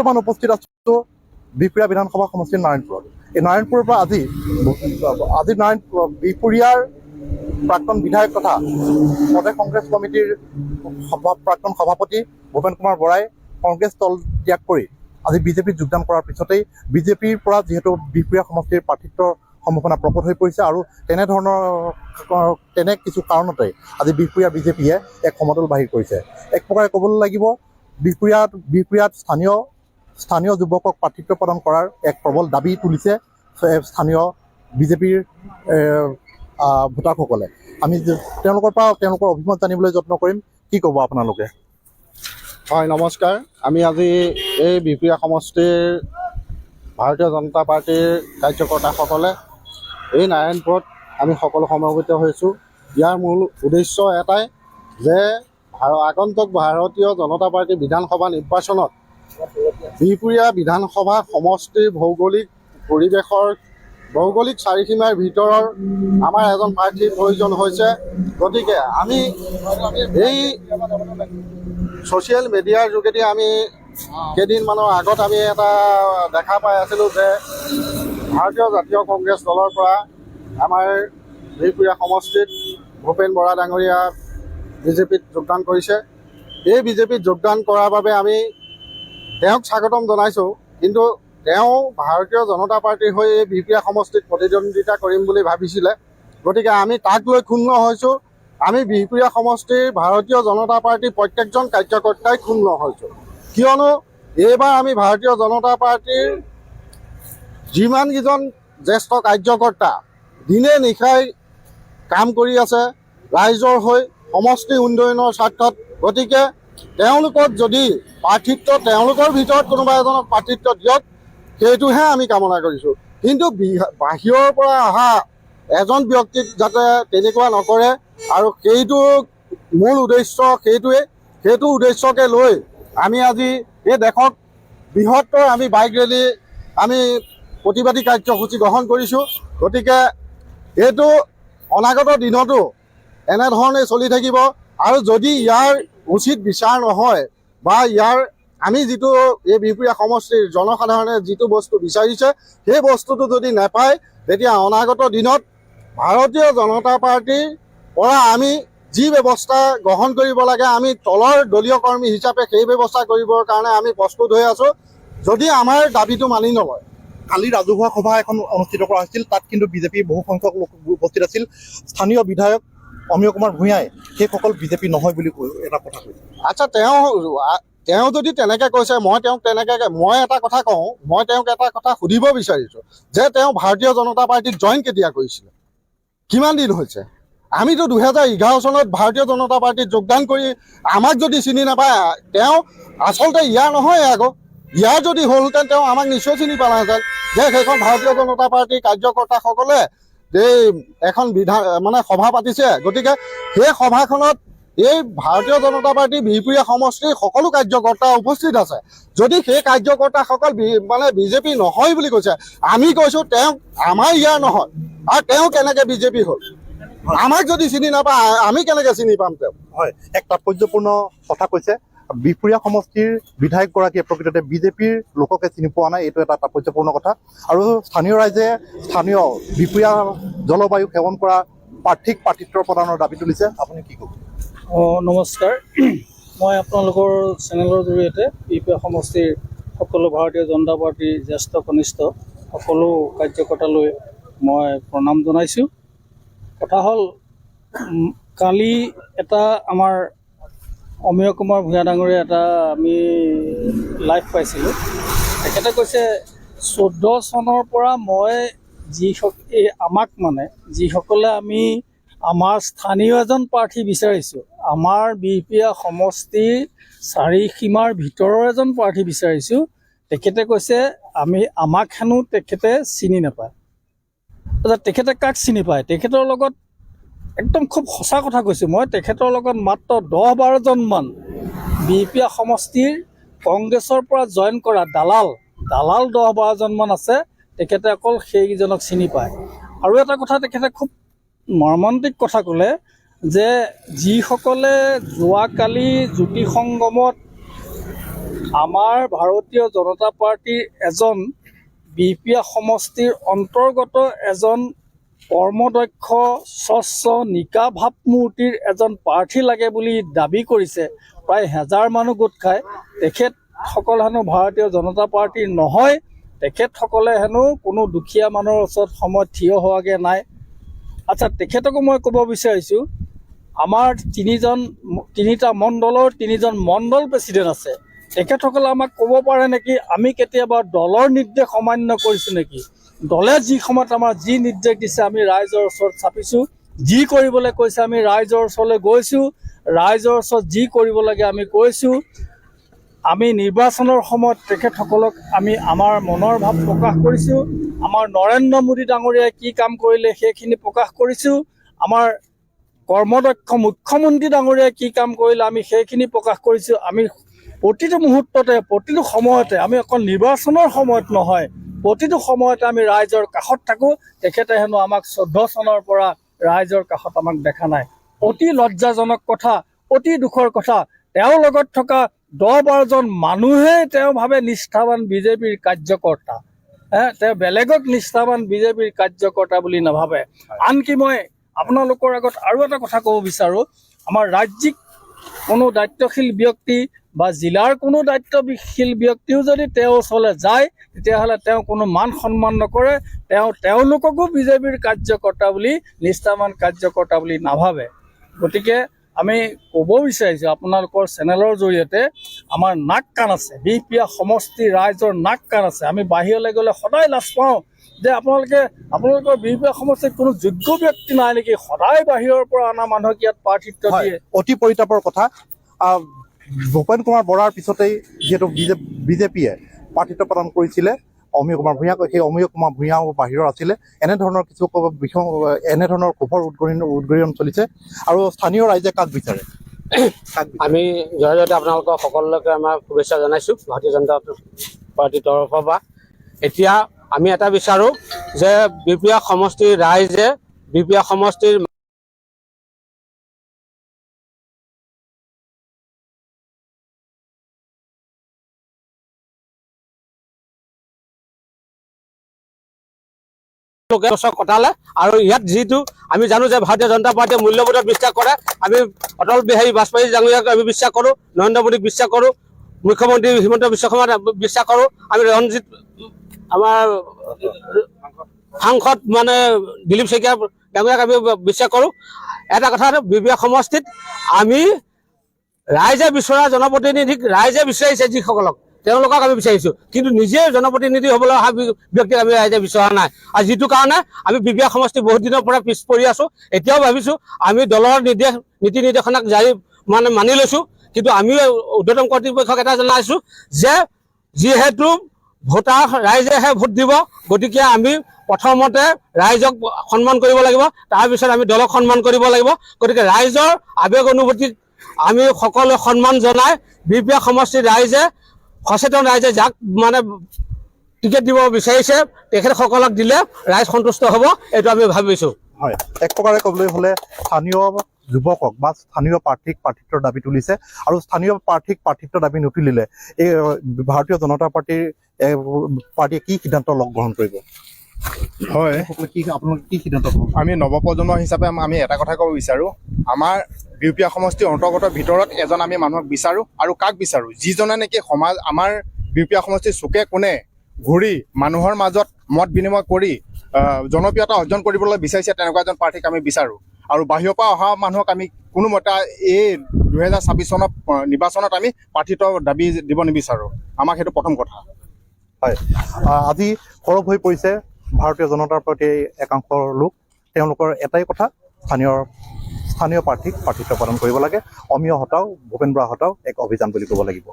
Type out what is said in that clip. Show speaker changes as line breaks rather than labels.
বৰ্তমান উপস্থিত আছোঁ বিহপুৰীয়া বিধানসভা সমষ্টিৰ নাৰায়ণপুৰত। এই নাৰায়ণপুৰৰ পৰা আজি বিহপুৰীয়াৰ প্ৰাক্তন বিধায়ক তথা প্ৰদেশ কংগ্ৰেছ কমিটিৰ প্ৰাক্তন সভাপতি ভূপেন কুমাৰ বৰাই কংগ্ৰেছ দল ত্যাগ কৰি আজি বিজেপিত যোগদান কৰাৰ পিছতেই বিজেপিৰ পৰা যিহেতু বিহপুৰীয়া সমষ্টিৰ প্ৰাৰ্থিত্বৰ সম্ভাৱনা প্ৰকট হৈ পৰিছে আৰু তেনে কিছু কাৰণতে আজি বিহপুৰীয়া বিজেপিয়ে এক সমদল বাহিৰ কৰিছে। এক প্ৰকাৰে ক'বলৈ লাগিব বিহপুৰীয়াত স্থানীয় যুৱকক প্ৰাৰ্থিত্ব প্ৰদান কৰাৰ এক প্ৰবল দাবী তুলিছে স্থানীয় বিজেপিৰ ভোটাৰসকলে। আমি তেওঁলোকৰ পৰা তেওঁলোকৰ অভিমত জানিবলৈ যত্ন কৰিম। কি ক'ব আপোনালোকে?
হয়, নমস্কাৰ। আমি আজি এই বিহপুৰীয়া সমষ্টিৰ ভাৰতীয় জনতা পাৰ্টীৰ কাৰ্যকৰ্তাসকলে এই নাৰায়ণপুৰত আমি সকলো সমবেত হৈছোঁ। ইয়াৰ মূল উদ্দেশ্য এটাই যে আগন্তুক ভাৰতীয় জনতা পাৰ্টী বিধানসভা নিৰ্বাচনত বিহপুৰীয়া বিধানসভা সমষ্টিৰ ভৌগোলিক চাৰিসীমাৰ ভিতৰৰ আমাৰ এজন প্ৰাৰ্থীৰ প্ৰয়োজন হৈছে। গতিকে আমি এই ছ'চিয়েল মিডিয়াৰ যোগেদি আমি কেইদিনমানৰ আগত আমি এটা দেখা পাই আছিলোঁ যে ভাৰতীয় জাতীয় কংগ্ৰেছ দলৰ পৰা আমাৰ বিহপুৰীয়া সমষ্টিত ভূপেন বৰা ডাঙৰীয়া বিজেপিত যোগদান কৰিছে। এই বিজেপিত যোগদান কৰাৰ বাবে আমি তেওঁক স্বাগতম জনাইছোঁ, কিন্তু তেওঁ ভাৰতীয় জনতা পাৰ্টীৰ হৈ এই বিহপুৰীয়া সমষ্টিত প্ৰতিদ্বন্দ্বিতা কৰিম বুলি ভাবিছিলে। গতিকে আমি তাক লৈ ক্ষুণ্ণ হৈছোঁ। আমি বিহপুৰীয়া সমষ্টিৰ ভাৰতীয় জনতা পাৰ্টীৰ প্ৰত্যেকজন কাৰ্যকৰ্তাই ক্ষুণ্ণ হৈছোঁ, কিয়নো এইবাৰ আমি ভাৰতীয় জনতা পাৰ্টীৰ যিমানকেইজন জ্যেষ্ঠ কাৰ্যকৰ্তা দিনে নিশাই কাম কৰি আছে ৰাইজৰ হৈ সমষ্টি উন্নয়নৰ স্বাৰ্থত। গতিকে তেওঁলোকক যদি প্ৰাৰ্থিত্ব, তেওঁলোকৰ ভিতৰত কোনোবা এজনক প্ৰাৰ্থিত্ব দিয়ক, সেইটোহে আমি কামনা কৰিছোঁ। কিন্তু বাহিৰৰ পৰা অহা এজন ব্যক্তিক যাতে তেনেকুৱা নকৰে, আৰু সেইটো মূল উদ্দেশ্য সেইটো উদ্দেশ্যকে লৈ আমি আজি এই দেশত বৃহত্তৰ আমি বাইক ৰেলী আমি প্ৰতিবাদী কাৰ্যসূচী গ্ৰহণ কৰিছোঁ। গতিকে এইটো অনাগত দিনতো এনেধৰণে চলি থাকিব, আৰু যদি ইয়াৰ উচিত বিচাৰ নহয় বা ইয়াৰ আমি যিটো এই বিহপুৰীয়া সমষ্টিৰ জনসাধাৰণে যিটো বস্তু বিচাৰিছে সেই বস্তুটো যদি নাপায়, তেতিয়া অনাগত দিনত ভাৰতীয় জনতা পাৰ্টীৰ পৰা আমি যি ব্যৱস্থা গ্ৰহণ কৰিব লাগে, আমি তলৰ দলীয় কৰ্মী হিচাপে সেই ব্যৱস্থা কৰিবৰ কাৰণে আমি প্ৰস্তুত হৈ আছোঁ, যদি আমাৰ দাবীটো মানি নলয়।
কালি ৰাজহুৱা সভা এখন অনুষ্ঠিত কৰা হৈছিল, তাত কিন্তু বিজেপিৰ বহু সংখ্যক লোক উপস্থিত আছিল। স্থানীয় বিধায়ক অমীয় কুমাৰ ভূঞাই সেইসকল বিজেপি নহয় বুলি এটা কথা কৈছে।
আচ্ছা, তেওঁ যদি তেনেকৈ কৈছে, মই এটা কথা কওঁ, মই তেওঁক এটা কথা সুধিব বিচাৰিছোঁ যে তেওঁ ভাৰতীয় জনতা পাৰ্টীত জইন কেতিয়া কৰিছিলে, কিমান দিন হৈছে? আমিতো 2011 চনত ভাৰতীয় জনতা পাৰ্টীত যোগদান কৰি আমাক যদি চিনি নাপায়, তেওঁ আচলতে ইয়াৰ নহয় আকৌ। ইয়াৰ যদি হ'লহেঁতেন তেওঁ আমাক নিশ্চয় চিনি পালেহেঁতেন যে সেইখন ভাৰতীয় জনতা পাৰ্টীৰ কাৰ্যকৰ্তাসকলে এই এখন সভা পাতিছে। গতিকে সেই সভাখনত এই ভাৰতীয় জনতা পাৰ্টীৰ বিহপুৰীয়া সমষ্টিৰ সকলো কাৰ্যকৰ্তা উপস্থিত আছে। যদি সেই কাৰ্যকৰ্তাসকল বিজেপি নহয় বুলি কৈছে, আমি কৈছোঁ তেওঁক আমাৰ ইয়াৰ নহয়, আৰু তেওঁ কেনেকৈ বিজেপি হ'ল? আমাক যদি চিনি নাপায়, আমি কেনেকৈ চিনি পাম তেওঁক?
হয়, এক তাৎপৰ্যপূৰ্ণ কথা কৈছে। বিহপুৰীয়া সমষ্টিৰ বিধায়কগৰাকীয়ে প্ৰকৃততে বিজেপিৰ লোককে চিনি পোৱা নাই, এইটো এটা তাৎপৰ্যপূৰ্ণ কথা। আৰু স্থানীয় ৰাইজে বিহপুৰীয়া জলবায়ু সেৱন কৰা প্ৰাৰ্থীক প্ৰাৰ্থিত্ব প্ৰদানৰ দাবী তুলিছে। আপুনি কি ক'ব?
নমস্কাৰ। মই আপোনালোকৰ চেনেলৰ জৰিয়তে বিহপুৰীয়া সমষ্টিৰ সকলো ভাৰতীয় জনতা পাৰ্টীৰ জ্যেষ্ঠ কনিষ্ঠ সকলো কাৰ্যকৰ্তালৈ মই প্ৰণাম জনাইছোঁ। কথা হ'ল, কালি এটা আমাৰ অমীয় কুমাৰ ভূঞা ডাঙৰীয়া এটা আমি লাইভ পাইছিলোঁ। তেখেতে কৈছে 14 চনৰ পৰা মই যিসকলে আমি আমাৰ স্থানীয় এজন প্ৰাৰ্থী বিচাৰিছোঁ, আমাৰ বিহপুৰীয়া সমষ্টিৰ চাৰিসীমাৰ ভিতৰৰ এজন প্ৰাৰ্থী বিচাৰিছোঁ, তেখেতে কৈছে আমাক হেনো তেখেতে চিনি নাপায়। তেখেতে কাক চিনি পায়? তেখেতৰ লগত একদম খুব সঁচা কথা কৈছোঁ মই, তেখেতৰ লগত মাত্ৰ 10-12জনমান বিহপুৰীয়া সমষ্টিৰ কংগ্ৰেছৰ পৰা জইন কৰা দালাল 10-12জনমান আছে, তেখেতে অকল সেইকেইজনক চিনি পায়। আৰু এটা কথা তেখেতে খুব মৰ্মান্তিক কথা ক'লে যে যিসকলে যোৱাকালি জ্যোতি সংগমত আমাৰ ভাৰতীয় জনতা পাৰ্টীৰ এজন বিহপিয়া সমষ্টিৰ অন্তৰ্গত এজন কৰ্মদক্ষ স্বচ্ছ নিকা ভাৱমূৰ্তিৰ এজন প্ৰাৰ্থী লাগে বুলি দাবী কৰিছে প্ৰায় 1000 মানুহ গোট খায়। তেখেতসকল হেনো ভাৰতীয় জনতা পাৰ্টীৰ নহয়, তেখেতসকলে হেনো কোনো দুখীয়া মানুহৰ ওচৰত সময়ত থিয় হোৱাগৈ নাই। আচ্ছা, তেখেতকো মই ক'ব বিচাৰিছোঁ, আমাৰ তিনিটা মণ্ডলৰ 3জন মণ্ডল প্ৰেচিডেণ্ট আছে। তেখেতসকলে আমাক ক'ব পাৰে নেকি আমি কেতিয়াবা দলৰ নিৰ্দেশ অমান্য কৰিছোঁ নেকি? দলে যি সময়ত আমাৰ যি নিৰ্দেশ দিছে আমি ৰাইজৰ ওচৰত চাপিছোঁ, যি কৰিবলৈ কৈছে আমি ৰাইজৰ ওচৰলৈ গৈছোঁ, ৰাইজৰ ওচৰত যি কৰিব লাগে আমি কৈছোঁ। আমি নিৰ্বাচনৰ সময়ত তেখেতসকলক আমি আমাৰ মনৰ ভাৱ প্ৰকাশ কৰিছোঁ। আমাৰ নৰেন্দ্ৰ মোদী ডাঙৰীয়াই কি কাম কৰিলে সেইখিনি প্ৰকাশ কৰিছোঁ। আমাৰ কৰ্মদক্ষ মুখ্যমন্ত্ৰী ডাঙৰীয়াই কি কাম কৰিলে আমি সেইখিনি প্ৰকাশ কৰিছোঁ। আমি প্ৰতিটো মুহূৰ্ততে প্ৰতিটো সময়তে আমি অকল নিৰ্বাচনৰ সময়ত নহয়, প্ৰতিটো সময়তে আমি ৰাইজৰ কাষত থাকোঁ। তেখেতে হেনো আমাক 14 চনৰ পৰা ৰাইজৰ কাষত আমাক দেখা নাই। অতি লজ্জাজনক কথা, অতি দুখৰ কথা। তেওঁৰ লগত থকা 10-12জন মানুহে তেওঁ ভাবে নিষ্ঠাৱান বিজেপিৰ কাৰ্যকৰ্তা। তেওঁ বেলেগক নিষ্ঠাৱান বিজেপিৰ কাৰ্যকৰ্তা বুলি নাভাবে। আনকি মই আপোনালোকৰ আগত আৰু এটা কথা ক'ব বিচাৰোঁ, আমাৰ ৰাজ্যিক কোনো দায়িত্বশীল ব্যক্তি বা জিলাৰ কোনো দায়িত্বশীল ব্যক্তিও যদি তেওঁৰ ওচৰলৈ যায় তেতিয়াহ'লে তেওঁ কোনো মান সন্মান নকৰে। তেওঁলোককো বিজেপিৰ কাৰ্যকৰ্তা বুলি, নিষ্ঠাৱান কাৰ্যকৰ্তা বুলি নাভাবে। গতিকে আমি ক'ব বিচাৰিছোঁ আপোনালোকৰ চেনেলৰ জৰিয়তে, আমাৰ নাক কাণ আছে, বিহপিয়া সমষ্টি ৰাইজৰ নাক কাণ আছে। আমি বাহিৰলৈ গ'লে সদায় লাজ পাওঁ যে আপোনালোকৰ বিহপিয়া সমষ্টিত কোনো যোগ্য ব্যক্তি নাই নেকি? সদায় বাহিৰৰ পৰা অনা মানুহক ইয়াত প্ৰাৰ্থিত্ব দিয়ে।
অতি পৰিতাপৰ কথা। ভূপেন কুমাৰ বৰাৰ পিছতেই যিহেতু বিজেপিয়ে প্ৰাৰ্থিত্ব প্ৰদান কৰিছিলে অমীয় কুমাৰ ভূঞাক, সেই অমীয় কুমাৰ ভূঞাও বাহিৰৰ আছিলে। এনেধৰণৰ কিছু বিষয়, এনেধৰণৰ ক্ষোভৰ উদগীৰণ চলিছে। আৰু স্থানীয় ৰাইজে কাক বিচাৰে?
আমি জয়তে আপোনালোকক সকলোকে আমাৰ শুভেচ্ছা জনাইছোঁ ভাৰতীয় জনতা পাৰ্টীৰ তৰফৰ পৰা। এতিয়া আমি এটা বিচাৰোঁ যে বিহপিয়া সমষ্টিৰ ৰাইজে বিহপিয়া সমষ্টিৰ কটালে। আৰু ইয়াত যিটো আমি জানো যে ভাৰতীয় জনতা পাৰ্টীয়ে মূল্যবোধত বিশ্বাস কৰে। আমি অটল বিহাৰী বাজপেয়ী ডাঙৰীয়াক আমি বিশ্বাস কৰোঁ, নৰেন্দ্ৰ মোদীক বিশ্বাস কৰোঁ, মুখ্যমন্ত্ৰী হিমন্ত বিশ্ব শৰ্মাক বিশ্বাস কৰোঁ, আমি ৰঞ্জিত আমাৰ সাংসদ মানে দিলীপ শইকীয়া ডাঙৰীয়াক আমি বিশ্বাস কৰোঁ। এটা কথা বিহপিয়া সমষ্টিত আমি ৰাইজে বিচৰা জনপ্ৰতিনিধিক ৰাইজে বিচাৰিছে, যিসকলক তেওঁলোকক আমি বিচাৰিছোঁ, কিন্তু নিজে জনপ্ৰতিনিধি হ'বলৈ অহা ব্যক্তিক আমি ৰাইজে বিচৰা নাই। আৰু যিটো কাৰণে আমি বিহপিয়া সমষ্টি বহুত দিনৰ পৰা পিছ পৰি আছোঁ। এতিয়াও ভাবিছোঁ আমি দলৰ নীতি নিৰ্দেশনাক মানি লৈছোঁ, কিন্তু আমি ঊৰ্ধ্বতন কৰ্তৃপক্ষক এটা জনাইছোঁ যে যিহেতু ৰাইজেহে ভোট দিব, গতিকে আমি প্ৰথমতে ৰাইজক সন্মান কৰিব লাগিব, তাৰপিছত আমি দলক সন্মান কৰিব লাগিব। গতিকে ৰাইজৰ আৱেগ অনুভূতিক আমি সকলোৱে সন্মান জনাই বিহপিয়া সমষ্টিৰ ৰাইজে, সচেতন ৰাইজে যাক টিকেট দিব বিচাৰিছে তেখেতসকলক দিলে ৰাইজ সন্তুষ্ট হ'ব, এইটো আমি ভাবিছোঁ।
হয়, এক প্ৰকাৰে ক'বলৈ হ'লে স্থানীয় যুৱকক বা স্থানীয় প্ৰাৰ্থীক প্ৰাৰ্থিত্বৰ দাবী তুলিছে। আৰু স্থানীয় প্ৰাৰ্থীক প্ৰাৰ্থিত্বৰ দাবী নুতুলিলে এই ভাৰতীয় জনতা পাৰ্টীয়ে কি সিদ্ধান্ত গ্ৰহণ কৰিব?
হয়,
আপোনালোকে কি সিদ্ধান্ত?
আমি নৱপ্ৰজন্ম হিচাপে আমি এটা কথা ক'ব বিচাৰোঁ, আমাৰ বিহপিয়া সমষ্টিৰ অন্তৰ্গত ভিতৰত এজন আমি মানুহক বিচাৰোঁ। আৰু কাক বিচাৰোঁ? যিজনে নেকি আমাৰ বিহপিয়া সমষ্টিৰ চুকে কোণে ঘূৰি মানুহৰ মাজত মত বিনিময় কৰি জনপ্ৰিয়তা অৰ্জন কৰিবলৈ বিচাৰিছে, তেনেকুৱা এজন প্ৰাৰ্থীক আমি বিচাৰোঁ। আৰু বাহিৰৰ পৰা অহা মানুহক আমি কোনোমতে এই 2026 চনৰ নিৰ্বাচনত আমি প্ৰাৰ্থিত্ব দাবী দিব নিবিচাৰোঁ। আমাক সেইটো প্ৰথম কথা।
হয়, আজি সৰব হৈ পৰিছে ভাৰতীয় জনতা পাৰ্টীৰ একাংশ লোক। তেওঁলোকৰ এটাই কথা, স্থানীয় প্ৰাৰ্থীক প্ৰাৰ্থিত্ব প্ৰদান কৰিব লাগে। অমীয় হটাও, ভূপেন বৰা হটাও এক অভিযান বুলি ক'ব লাগিব।